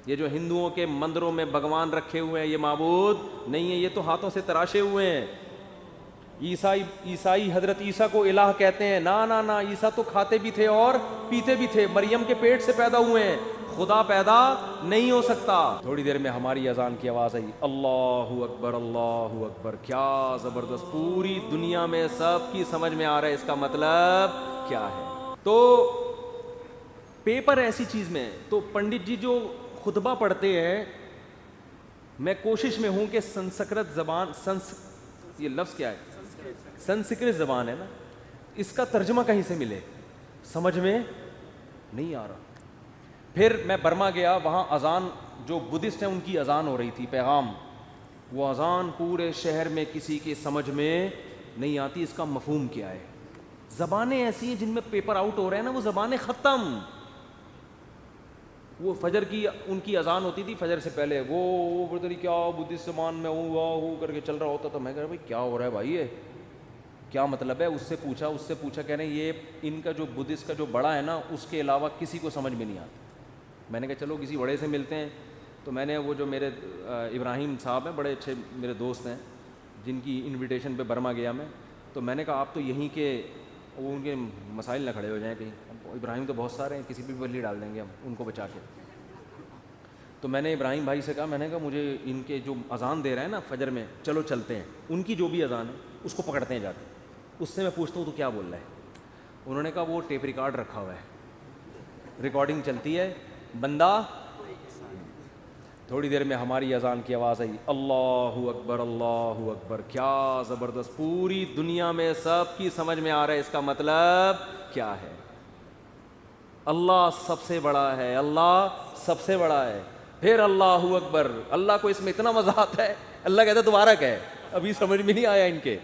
یہ جو ہندوؤں کے مندروں میں بھگوان رکھے ہوئے ہیں یہ معبود نہیں ہے, یہ تو ہاتھوں سے تراشے ہوئے ہیں. عیسائی حضرت عیسیٰ کو الہ کہتے ہیں. نا عیسیٰ تو کھاتے بھی تھے اور پیتے بھی تھے, مریم کے پیٹ سے پیدا ہوئے ہیں, خدا پیدا نہیں ہو سکتا. تھوڑی دیر میں ہماری اذان کی آواز آئی, اللہ اکبر اللہ اکبر. کیا زبردست, پوری دنیا میں سب کی سمجھ میں آ رہا ہے اس کا مطلب کیا ہے. تو پیپر ایسی چیز میں, تو پنڈت جی جو خطبہ پڑھتے ہیں, میں کوشش میں ہوں کہ سنسکرت زبان, یہ لفظ کیا ہے, سنسکرت زبان ہے نا, اس کا ترجمہ کہیں سے ملے, سمجھ میں نہیں آ رہا. پھر میں برما گیا, وہاں اذان, جو بدھسٹ ہیں ان کی اذان ہو رہی تھی, پیغام, وہ اذان پورے شہر میں کسی کی سمجھ میں نہیں آتی اس کا مفہوم کیا ہے. زبانیں ایسی ہیں جن میں پیپر آؤٹ ہو رہے ہیں نا, وہ زبانیں ختم. وہ فجر کی ان کی اذان ہوتی تھی, فجر سے پہلے وہ پتہ نہیں کیا بدھسٹ زبان میں ہوں کر کے چل رہا ہوتا تھا. میں کہہ رہا بھائی کیا ہو رہا ہے بھائی, یہ کیا مطلب ہے. اس سے پوچھا کہہ رہے ہیں یہ ان کا جو بدھسٹ کا جو بڑا ہے نا, اس کے علاوہ کسی کو سمجھ میں نہیں آتا. میں نے کہا چلو کسی بڑے سے ملتے ہیں. تو میں نے وہ جو میرے ابراہیم صاحب ہیں, بڑے اچھے میرے دوست ہیں, جن کی انویٹیشن پہ برما گیا میں, تو میں نے کہا آپ تو یہیں کے, وہ ان کے مسائل نہ کھڑے ہو جائیں کہیں. ابراہیم تو بہت سارے ہیں, کسی بھی بلی ڈال دیں گے ہم ان کو بچا کے. تو میں نے ابراہیم بھائی سے کہا, میں نے کہا مجھے ان کے جو اذان دے رہے ہیں نا فجر میں, چلو چلتے ہیں, ان کی جو بھی اذان ہے اس کو پکڑتے ہیں جا کے, اس سے میں پوچھتا ہوں تو کیا بول رہا ہے. انہوں نے کہا وہ ٹیپ ریکارڈ رکھا ہوا ہے, ریکارڈنگ چلتی ہے, بندہ. تھوڑی دیر میں ہماری اذان کی آواز آئی, اللہ اکبر اللہ اکبر. کیا زبردست, پوری دنیا میں سب کی سمجھ میں آ رہا ہے اس کا مطلب کیا ہے. اللہ سب سے بڑا ہے, اللہ سب سے بڑا ہے. پھر اللہ اکبر. اللہ کو اس میں اتنا مزہ آتا ہے, اللہ کہتا ہے دوبارہ کہے, ابھی سمجھ میں نہیں آیا ان کے.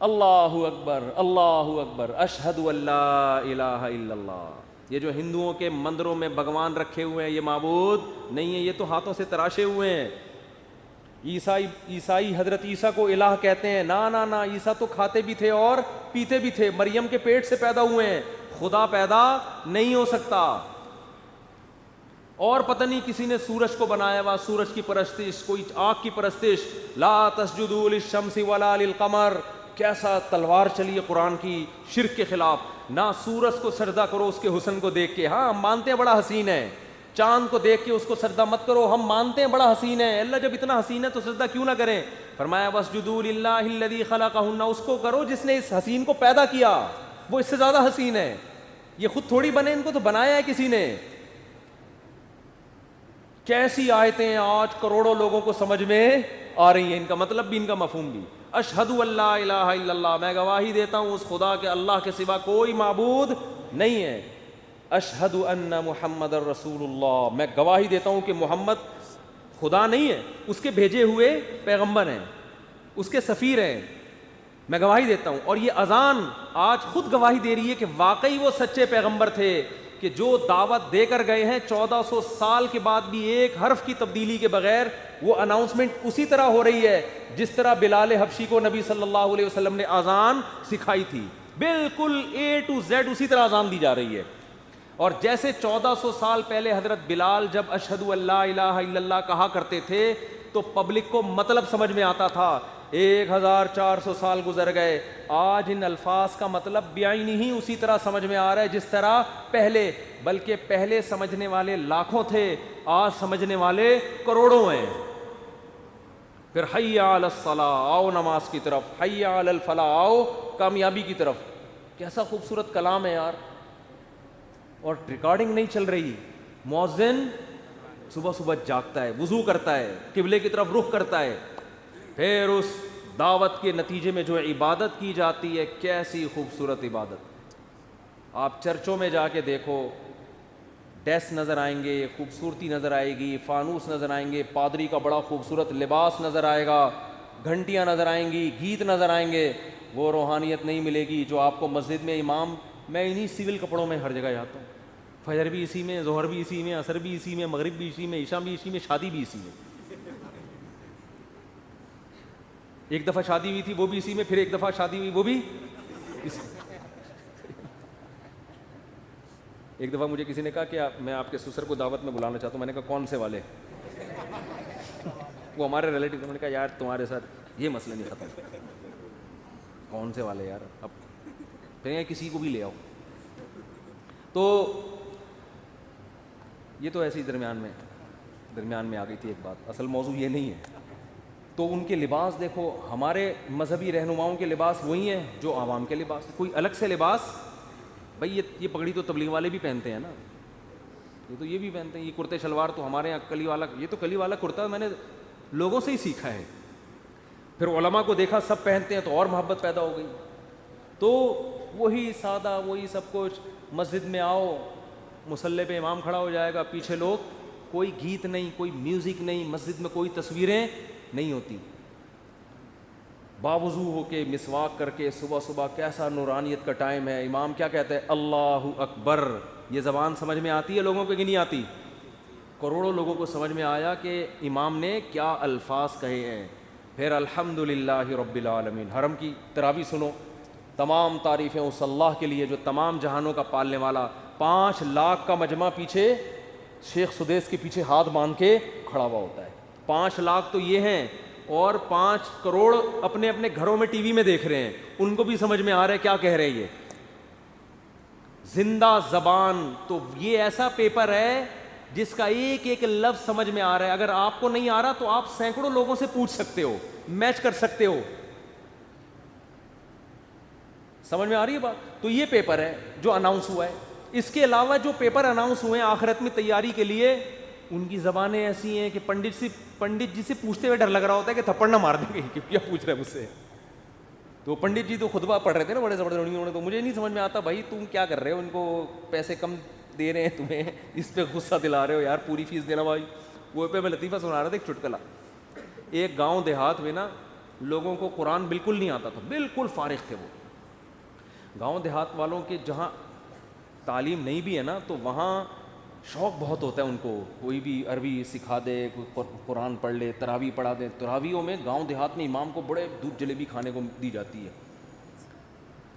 اللہ اکبر اللہ اکبر, اشہد ان لا الہ الا اللہ. یہ جو ہندوؤں کے مندروں میں بھگوان رکھے ہوئے ہیں یہ معبود نہیں ہے, یہ تو ہاتھوں سے تراشے ہوئے ہیں. عیسائی حضرت عیسیٰ کو الہ کہتے ہیں. نا عیسیٰ تو کھاتے بھی تھے اور پیتے بھی تھے, مریم کے پیٹ سے پیدا ہوئے ہیں, خدا پیدا نہیں ہو سکتا. اور پتہ نہیں کسی نے سورج کو بنایا ہوا, سورج کی پرستش, کوئی آنکھ کی پرستش. لا تسجدوا للشمس ولا للقمر. کیسا تلوار چلی ہے قرآن کی شرک کے خلاف. نہ سورج کو سجدہ کرو اس کے حسن کو دیکھ کے, ہاں ہم مانتے ہیں بڑا حسین ہے, چاند کو دیکھ کے اس کو سجدہ مت کرو, ہم مانتے ہیں بڑا حسین ہے. اللہ جب اتنا حسین ہے تو سجدہ کیوں نہ کریں. فرمایا واسجدوا للہ الذی خلقہن, اس کو کرو جس نے اس حسین کو پیدا کیا, وہ اس سے زیادہ حسین ہے. یہ خود تھوڑی بنے, ان کو تو بنایا ہے کسی نے. کیسی آیتیں ہیں آج کروڑوں لوگوں کو سمجھ میں آ رہی ہیں, ان کا مطلب بھی ان کا مفہوم بھی. اشہد ان لا الہ الا اللہ, میں گواہی دیتا ہوں اس خدا کے اللہ کے سوا کوئی معبود نہیں ہے. اشہد ان محمد الرسول اللہ, میں گواہی دیتا ہوں کہ محمد خدا نہیں ہے, اس کے بھیجے ہوئے پیغمبر ہیں, اس کے سفیر ہیں, میں گواہی دیتا ہوں. اور یہ اذان آج خود گواہی دے رہی ہے کہ واقعی وہ سچے پیغمبر تھے, کہ جو دعوت دے کر گئے ہیں 1400 سال کے بعد بھی ایک حرف کی تبدیلی کے بغیر وہ اناؤنسمنٹ اسی طرح ہو رہی ہے جس طرح بلال حبشی کو نبی صلی اللہ علیہ وسلم نے اذان سکھائی تھی. بالکل A to Z اسی طرح اذان دی جا رہی ہے. اور جیسے 1400 سال پہلے حضرت بلال جب اشہد ان لا الہ الا اللہ کہا کرتے تھے تو پبلک کو مطلب سمجھ میں آتا تھا. 1400 سال گزر گئے, آج ان الفاظ کا مطلب بعینی ہی اسی طرح سمجھ میں آ رہا ہے جس طرح پہلے, بلکہ پہلے سمجھنے والے لاکھوں تھے, آج سمجھنے والے کروڑوں ہیں. پھر حی علی الصلاۃ, آؤ نماز کی طرف, حی علی الفلاح, آؤ کامیابی کی طرف. کیسا خوبصورت کلام ہے یار. اور ریکارڈنگ نہیں چل رہی, مؤذن صبح صبح جاگتا ہے, وضو کرتا ہے, قبلے کی طرف رخ کرتا ہے, پھر اس دعوت کے نتیجے میں جو عبادت کی جاتی ہے, کیسی خوبصورت عبادت. آپ چرچوں میں جا کے دیکھو, ڈیسک نظر آئیں گے, خوبصورتی نظر آئے گی, فانوس نظر آئیں گے, پادری کا بڑا خوبصورت لباس نظر آئے گا, گھنٹیاں نظر آئیں گی, گیت نظر آئیں گے. وہ روحانیت نہیں ملے گی جو آپ کو مسجد میں امام, میں انہی سول کپڑوں میں ہر جگہ جاتا ہوں, فجر بھی اسی میں, ظہر بھی اسی میں, عصر بھی اسی میں, مغرب بھی اسی میں, عشاء بھی اسی میں, شادی بھی اسی میں. ایک دفعہ شادی ہوئی تھی وہ بھی اسی میں, پھر ایک دفعہ شادی ہوئی وہ بھی اسی. ایک دفعہ مجھے کسی نے کہا کہ میں آپ کے سسر کو دعوت میں بلانا چاہتا ہوں. میں نے کہا کون سے والے؟ وہ ہمارے ریلیٹیو. میں نے کہا یار تمہارے ساتھ یہ مسئلہ نہیں ختم. کون سے والے یار؟ اب پھر کسی کو بھی لے آؤ. تو یہ تو ایسے ہی درمیان میں آ گئی تھی ایک بات. اصل موضوع یہ نہیں ہے. تو ان کے لباس دیکھو, ہمارے مذہبی رہنماؤں کے لباس وہی ہیں جو عوام کے لباس. کوئی الگ سے لباس بھائی یہ پگڑی تو تبلیغ والے بھی پہنتے ہیں نا, یہ بھی پہنتے ہیں. یہ کرتے شلوار تو ہمارے یہاں کلی والا, یہ تو کلی والا کرتا میں نے لوگوں سے ہی سیکھا ہے. پھر علماء کو دیکھا سب پہنتے ہیں تو اور محبت پیدا ہو گئی. تو وہی سادہ وہی سب کچھ. مسجد میں آؤ, مصلی پہ امام کھڑا ہو جائے گا, پیچھے لوگ, کوئی گیت نہیں, کوئی میوزک نہیں, مسجد میں کوئی تصویریں نہیں ہوتی. باوضو ہو کے مسواک کر کے صبح صبح, کیسا نورانیت کا ٹائم ہے. امام کیا کہتے ہیں؟ اللہ اکبر. یہ زبان سمجھ میں آتی ہے لوگوں کو کہ نہیں آتی؟ کروڑوں لوگوں کو سمجھ میں آیا کہ امام نے کیا الفاظ کہے ہیں. پھر الحمدللہ رب العالمین. حرم کی تراویح سنو, تمام تعریفیں اس اللہ کے لیے جو تمام جہانوں کا پالنے والا. 5 لاکھ کا مجمع پیچھے شیخ سدیس کے پیچھے ہاتھ باندھ کے کھڑا ہوا ہوتا ہے. 5 لاکھ تو یہ ہیں, اور 5 کروڑ اپنے اپنے گھروں میں ٹی وی میں دیکھ رہے ہیں. ان کو بھی سمجھ میں آ رہا ہے کیا کہہ رہے ہیں یہ. زندہ زبان. تو یہ ایسا پیپر ہے جس کا ایک ایک لفظ سمجھ میں آ رہا ہے. اگر آپ کو نہیں آ رہا تو آپ سینکڑوں لوگوں سے پوچھ سکتے ہو, میچ کر سکتے ہو. سمجھ میں آ رہی ہے بات؟ تو یہ پیپر ہے جو اناؤنس ہوا ہے. اس کے علاوہ جو پیپر اناؤنس ہوئے ہیں آخرت میں تیاری کے لیے, ان کی زبانیں ایسی ہیں کہ پنڈت جی سے پوچھتے ہوئے ڈر لگ رہا ہوتا ہے کہ تھپڑ نہ مار دیں گے کہ کیا پوچھ رہے ہیں مجھ سے. تو پنڈت جی تو خطبہ پڑھ رہے تھے نا بڑے زبردست. تو مجھے نہیں سمجھ میں آتا بھائی تم کیا کر رہے ہو, ان کو پیسے کم دے رہے ہیں تمہیں, اس پہ غصہ دلا رہے ہو یار, پوری فیس دینا بھائی. وہ پہ میں لطیفہ سنا رہا تھا ایک چٹکلا. ایک گاؤں دیہات میں نا لوگوں کو قرآن بالکل نہیں آتا تھا, بالکل فارغ تھے وہ. گاؤں دیہات والوں کے جہاں تعلیم نہیں بھی ہے نا تو وہاں شوق بہت ہوتا ہے ان کو, کوئی بھی عربی سکھا دے, قرآن پڑھ لے, تراویح پڑھا دے. تراویحوں میں گاؤں دیہات میں امام کو بڑے دودھ جلیبی کھانے کو دی جاتی ہے.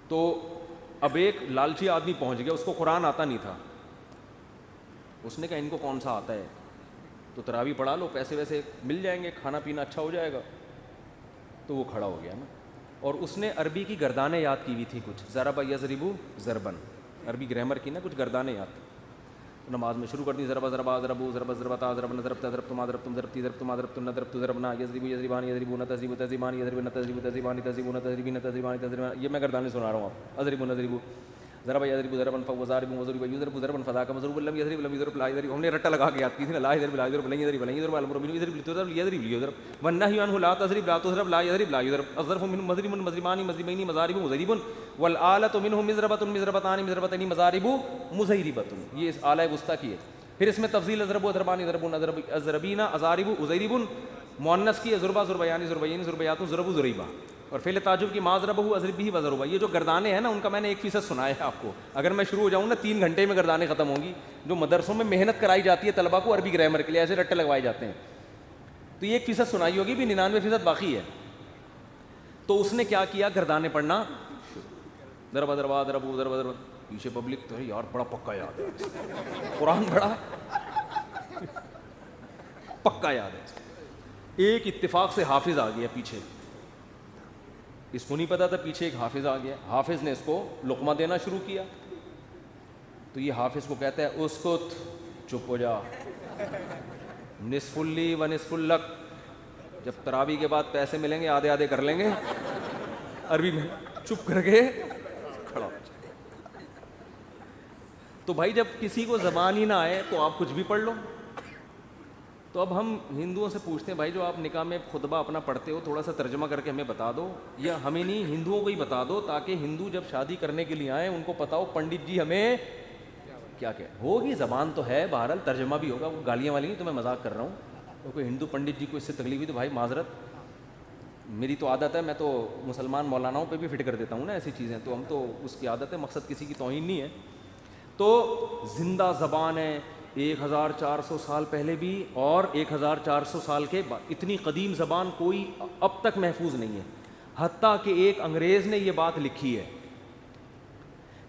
تو اب ایک لالچی آدمی پہنچ گیا, اس کو قرآن آتا نہیں تھا. اس نے کہا ان کو کون سا آتا ہے, تو تراویح پڑھا لو, پیسے ویسے مل جائیں گے, کھانا پینا اچھا ہو جائے گا. تو وہ کھڑا ہو گیا نا, اور اس نے عربی کی گردانیں یاد کی ہوئی تھی کچھ, ضرب یضرب ضربن, عربی گرامر کی نا کچھ گردانیں یاد تھی. نماز میں شروع کر دی, ضرب ضربا ضربو ضرب ضربتا ضربنا ضربتا ضربتم ضربتم ضربتی ضربتم ضربتم ضربتم ضربنا یضرب یضربان یضربون تضرب تضربان یضربون تضرب تضربان تضربون تضربین تضربان تضربان. یہ میں گردانیں سنا رہا ہوں آپ. اضرب نضرب ضرب یضرب ضربا فوضارب وضرب یضرب ضربا فذاك مضروب لم یضرب لم یضرب لا یضرب. ہم نے رٹا لگا کے یاد کی تھی نا, لا یضرب لا یضرب لن یضرب لن یضرب الامر من یضرب لتضرب یضرب یضرب والنهي عنه لا تضرب لا تضرب لا یضرب لا یضرب. الظرف من مضرب مضربان مضربین مضارب مضرب والآلة منه مضربة مضربتان مضربتين مضارب مضربۃ. یہ اس اعلی وسطی کی ہے. پھر اس میں تفضیل اضرب و ضربان ضربون اضربین اضارب اضرب, مؤنث کی ضربا ضربیان ضربین ضربیات ضرب ضریبہ, اور فعل تعجب کی ما ضربہ اضرب بھی وضربہ. یہ جو گردانیں ہیں نا ان کا میں نے 1% سنایا ہے آپ کو. اگر میں شروع ہو جاؤں نا 3 گھنٹے میں گردانیں ختم ہوں گی. جو مدرسوں میں محنت کرائی جاتی ہے طلبہ کو عربی گرامر کے لیے, ایسے رٹے لگوائے جاتے ہیں, تو یہ 1% سنائی ہوگی, بھی 99% باقی ہے. تو اس نے کیا کیا, گردانیں پڑھنا, ضربہ ضربہ ضربو ضربہ ضربہ. پیچھے پبلک تو یار بڑا پکا یاد ہے, قرآن بڑا پکا یاد ہے. ایک اتفاق سے حافظ آ گیا پیچھے, اس کو نہیں پتا تھا پیچھے ایک حافظ آ گیا. حافظ نے اس کو لقمہ دینا شروع کیا, تو یہ حافظ کو کہتا ہے اسکت, چپ ہو جا, نصف لی و نصف لک. جب تراویح کے بعد پیسے ملیں گے آدھے آدھے کر لیں گے, عربی میں چپ کر کے کھڑا ہو. تو بھائی جب کسی کو زبان ہی نہ آئے تو آپ کچھ بھی پڑھ لو. تو اب ہم ہندوؤں سے پوچھتے ہیں بھائی جو آپ نکاح میں خطبہ اپنا پڑھتے ہو تھوڑا سا ترجمہ کر کے ہمیں بتا دو, یا ہمیں نہیں ہندوؤں کو ہی بتا دو, تاکہ ہندو جب شادی کرنے کے لیے آئیں ان کو پتا ہو پنڈت جی ہمیں کیا کیا ہوگی. زبان تو ہے, بہرحال ترجمہ بھی ہوگا, وہ گالیاں والی نہیں, تو میں مذاق کر رہا ہوں. تو کوئی ہندو پنڈت جی کو اس سے تکلیف ہوئی تو بھائی معذرت, میری تو عادت ہے, میں تو مسلمان مولاناؤں پہ بھی فٹ کر دیتا ہوں نا ایسی چیزیں, تو ہم تو اس کی عادت ہے, مقصد کسی کی توہین نہیں ہے. تو زندہ زبان ہے, 1400 سال پہلے بھی اور 1400 سال کے بعد. اتنی قدیم زبان کوئی اب تک محفوظ نہیں ہے. حتیٰ کہ ایک انگریز نے یہ بات لکھی ہے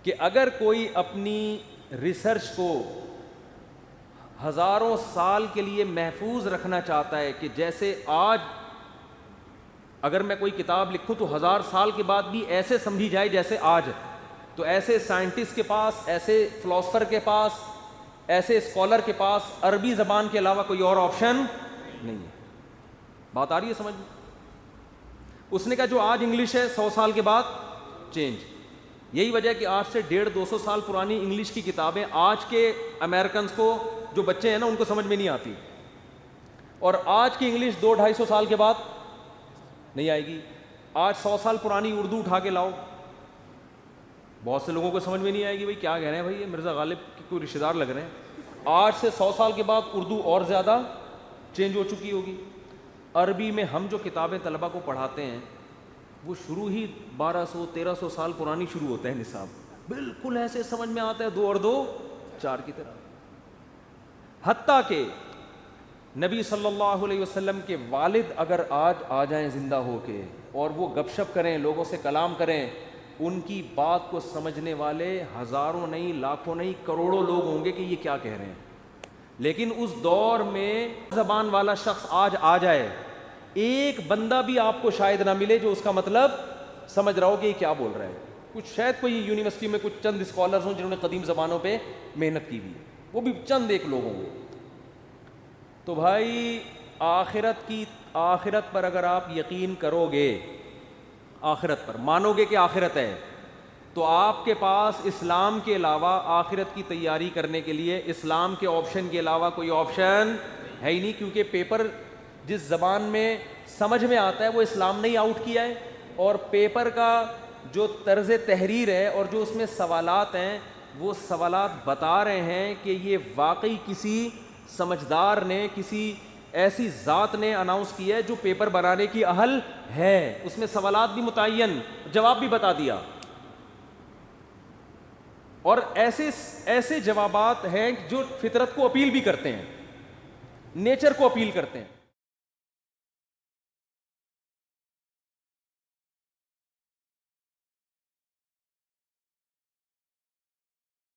کہ اگر کوئی اپنی ریسرچ کو ہزاروں سال کے لیے محفوظ رکھنا چاہتا ہے کہ جیسے آج اگر میں کوئی کتاب لکھوں تو 1000 سال کے بعد بھی ایسے سمجھی جائے جیسے آج، تو ایسے سائنٹسٹ کے پاس، ایسے فلاسفر کے پاس، ایسے اسکالر کے پاس عربی زبان کے علاوہ کوئی اور آپشن نہیں ہے. بات آ رہی ہے سمجھ میں؟ اس نے کہا جو آج انگلش ہے 100 سال کے بعد چینج. یہی وجہ ہے کہ آج سے 150-200 سال پرانی انگلش کی کتابیں آج کے امریکنز کو، جو بچے ہیں نا، ان کو سمجھ میں نہیں آتی، اور آج کی انگلش 200-250 سال کے بعد نہیں آئے گی. آج 100 سال پرانی اردو اٹھا کے لاؤ، بہت سے لوگوں کو سمجھ میں نہیں آئے گی بھائی کیا کہہ رہے ہیں، بھائی یہ مرزا غالب کے کوئی رشتہ دار لگ رہے ہیں. آج سے 100 سال کے بعد اردو اور زیادہ چینج ہو چکی ہوگی. عربی میں ہم جو کتابیں طلبہ کو پڑھاتے ہیں وہ شروع ہی 1200-1300 سال پرانی شروع ہوتا ہے نصاب، بالکل ایسے سمجھ میں آتا ہے 2 اور 2 4 کی طرح. حتیٰ کہ نبی صلی اللہ علیہ وسلم کے والد اگر آج آ جائیں زندہ ہو کے اور وہ گپ شپ کریں، لوگوں سے کلام کریں، ان کی بات کو سمجھنے والے ہزاروں نہیں، لاکھوں نہیں، کروڑوں لوگ ہوں گے کہ یہ کیا کہہ رہے ہیں. لیکن اس دور میں زبان والا شخص آج آ جائے، ایک بندہ بھی آپ کو شاید نہ ملے جو اس کا مطلب سمجھ رہا ہو کہ یہ کیا بول رہا ہے. کچھ شاید کوئی یونیورسٹی میں کچھ چند اسکالرز ہوں جنہوں نے قدیم زبانوں پہ محنت کی ہوئی، وہ بھی چند ایک لوگ ہوں گے. تو بھائی آخرت پر اگر آپ یقین کرو گے، آخرت پر مانو گے کہ آخرت ہے، تو آپ کے پاس اسلام کے علاوہ آخرت کی تیاری کرنے کے لیے اسلام کے آپشن کے علاوہ کوئی آپشن ہے ہی نہیں. کیونکہ پیپر جس زبان میں سمجھ میں آتا ہے وہ اسلام نے ہی آؤٹ کیا ہے، اور پیپر کا جو طرز تحریر ہے اور جو اس میں سوالات ہیں وہ سوالات بتا رہے ہیں کہ یہ واقعی کسی سمجھدار نے، کسی ایسی ذات نے اناؤنس کیا ہے جو پیپر بنانے کی اہل ہے. اس میں سوالات بھی متعین، جواب بھی بتا دیا، اور ایسے جوابات ہیں جو فطرت کو اپیل بھی کرتے ہیں، نیچر کو اپیل کرتے ہیں.